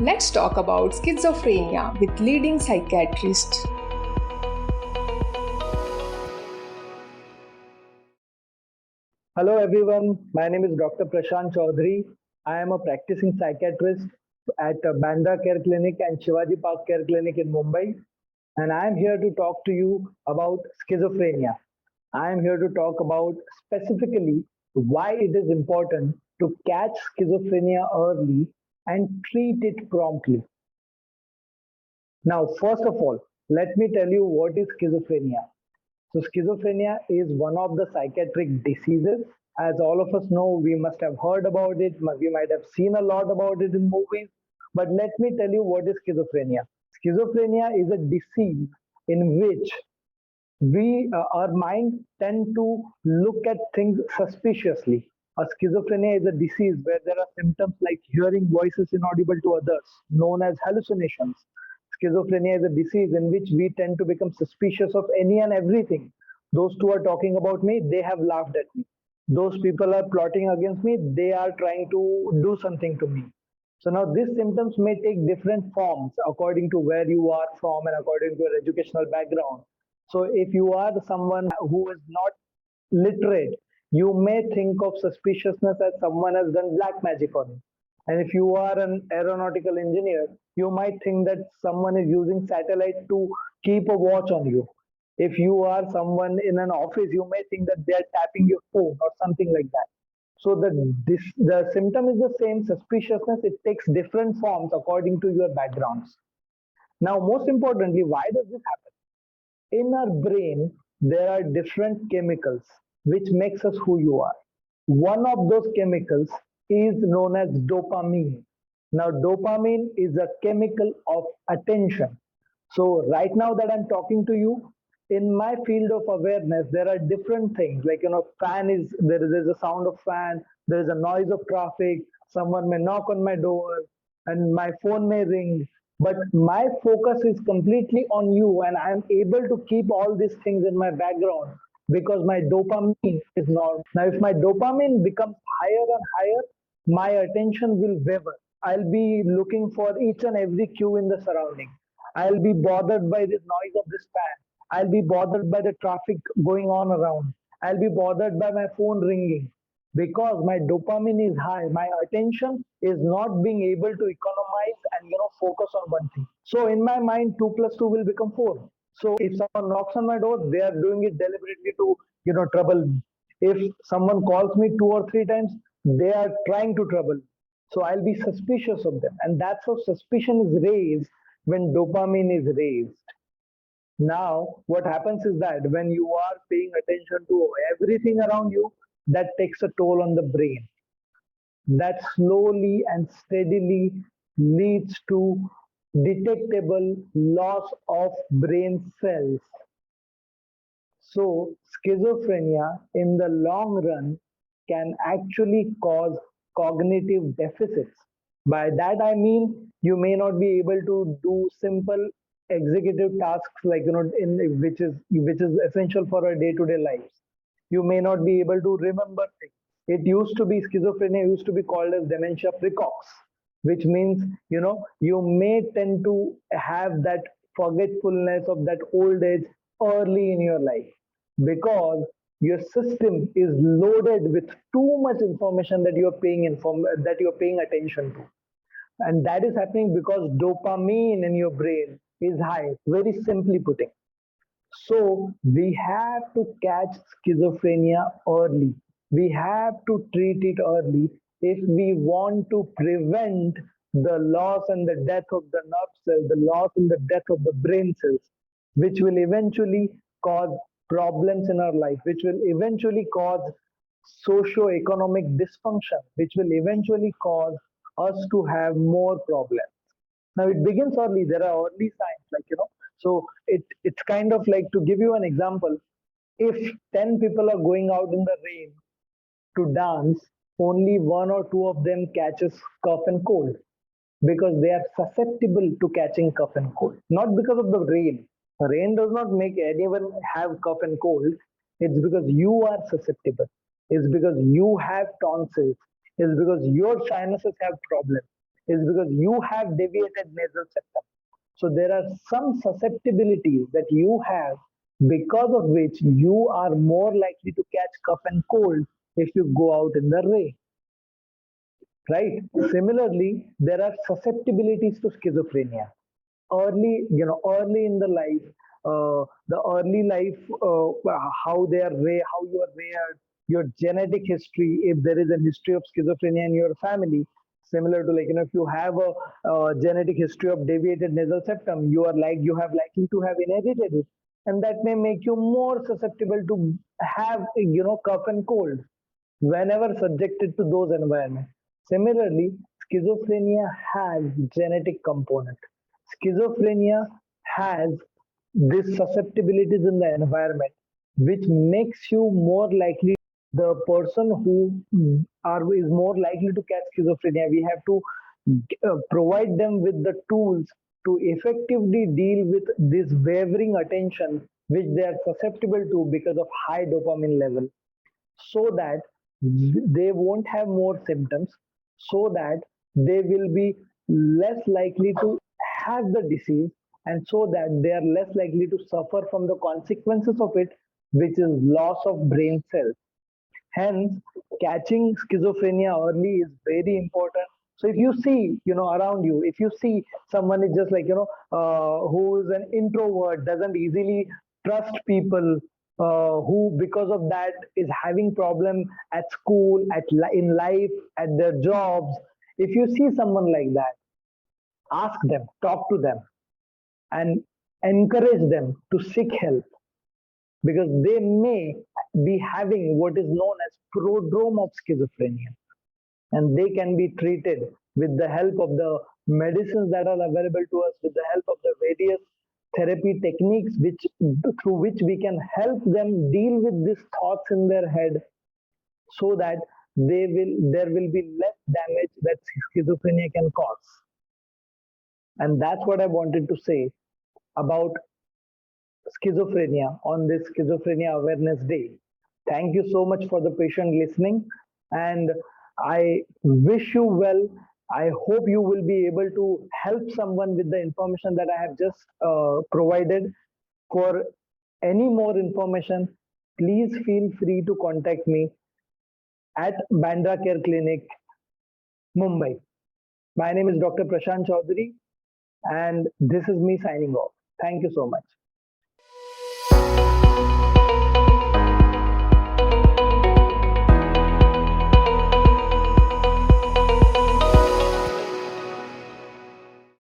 Let's talk about schizophrenia with leading psychiatrist. Hello everyone, my name is Dr. Prashant Chaudhari. I am a practicing psychiatrist at Bandra Care Clinic and Shivaji Park Care Clinic in Mumbai, and I am here to talk to you about schizophrenia. I am here to talk about specifically why it is important to catch schizophrenia early and treat it promptly. Now, first of all, let me tell you what is schizophrenia. So, schizophrenia is one of the psychiatric diseases. As all of us know, we must have heard about it, we might have seen a lot about it in movies. But let me tell you what is schizophrenia. Schizophrenia is a disease in which our mind tend to look at things suspiciously. A schizophrenia is a disease where there are symptoms like hearing voices inaudible to others, known as hallucinations. Schizophrenia is a disease in which we tend to become suspicious of any and everything. Those two are talking about me, they have laughed at me. Those people are plotting against me, they are trying to do something to me. So now these symptoms may take different forms according to where you are from and according to your educational background. So if you are someone who is not literate, you may think of suspiciousness as someone has done black magic on you. And if you are an aeronautical engineer, you might think that someone is using satellite to keep a watch on you. If you are someone in an office, you may think that they are tapping your phone or something like that. So the symptom is the same, suspiciousness, it takes different forms according to your backgrounds. Now, most importantly, why does this happen? In our brain, there are different chemicals which makes us who you are. One of those chemicals is known as dopamine. Now, dopamine is a chemical of attention. So right now that I'm talking to you, in my field of awareness, there are different things like, there is a sound of fan, there is a noise of traffic, someone may knock on my door and my phone may ring, but my focus is completely on you and I'm able to keep all these things in my background because my dopamine is normal. Now, if my dopamine becomes higher and higher, my attention will waver. I'll be looking for each and every cue in the surrounding. I'll be bothered by this noise of this fan. I'll be bothered by the traffic going on around. I'll be bothered by my phone ringing because my dopamine is high. My attention is not being able to economize and focus on one thing. So in my mind, 2 plus 2 will become 4. So if someone knocks on my door, they are doing it deliberately to trouble me. If someone calls me 2 or 3 times, they are trying to trouble me. So I'll be suspicious of them. And that's how suspicion is raised when dopamine is raised. Now, what happens is that when you are paying attention to everything around you, that takes a toll on the brain. That slowly and steadily leads to detectable loss of brain cells. So, schizophrenia in the long run can actually cause cognitive deficits. By that I mean you may not be able to do simple executive tasks like which is essential for our day-to-day lives. You may not be able to remember things. Schizophrenia used to be called as dementia precox, which means you may tend to have that forgetfulness of that old age early in your life because your system is loaded with too much information that you're paying attention to. And that is happening because dopamine in your brain is high, very simply putting. So we have to catch schizophrenia early. We have to treat it early if we want to prevent the loss and the death of the nerve cells, the loss and the death of the brain cells, which will eventually cause problems in our life, which will eventually cause socio-economic dysfunction, which will eventually cause us to have more problems. Now it begins early. There are early signs, so it's kind of like, to give you an example, if 10 people are going out in the rain to dance, only 1 or 2 of them catches cough and cold because they are susceptible to catching cough and cold, not because of the rain. Rain does not make anyone have cough and cold. It's because you are susceptible. It's because you have tonsils. It's because your sinuses have problems. is because you have deviated nasal septum. So there are some susceptibilities that you have because of which you are more likely to catch cough and cold if you go out in the rain, right? Similarly, there are susceptibilities to schizophrenia. Early in the life, the early life, how they are how you are reared, your genetic history, if there is a history of schizophrenia in your family, similar to if you have a, genetic history of deviated nasal septum, you have likely to have inherited it, and that may make you more susceptible to have cough and cold whenever subjected to those environments. Similarly, schizophrenia has genetic component. Schizophrenia has these susceptibilities in the environment, which makes you more likely the person who is more likely to catch schizophrenia. We have to provide them with the tools to effectively deal with this wavering attention which they are susceptible to because of high dopamine level, so that they won't have more symptoms, so that they will be less likely to have the disease, and so that they are less likely to suffer from the consequences of it, which is loss of brain cells. Hence, catching schizophrenia early is very important. So if you see, around you, if you see someone is just who is an introvert, doesn't easily trust people, who because of that is having problem at school, in life, at their jobs. If you see someone like that, ask them, talk to them, and encourage them to seek help, because they may be having what is known as prodrome of schizophrenia, and they can be treated with the help of the medicines that are available to us, with the help of the various therapy techniques through which we can help them deal with these thoughts in their head, so that there will be less damage that schizophrenia can cause. And that's what I wanted to say about schizophrenia on this Schizophrenia Awareness Day. Thank you so much for the patient listening, and I wish you well. I hope you will be able to help someone with the information that I have just provided. For any more information, please feel free to contact me at Bandra Care Clinic, Mumbai. My name is Dr. Prashant Chaudhari, and this is me signing off. Thank you so much.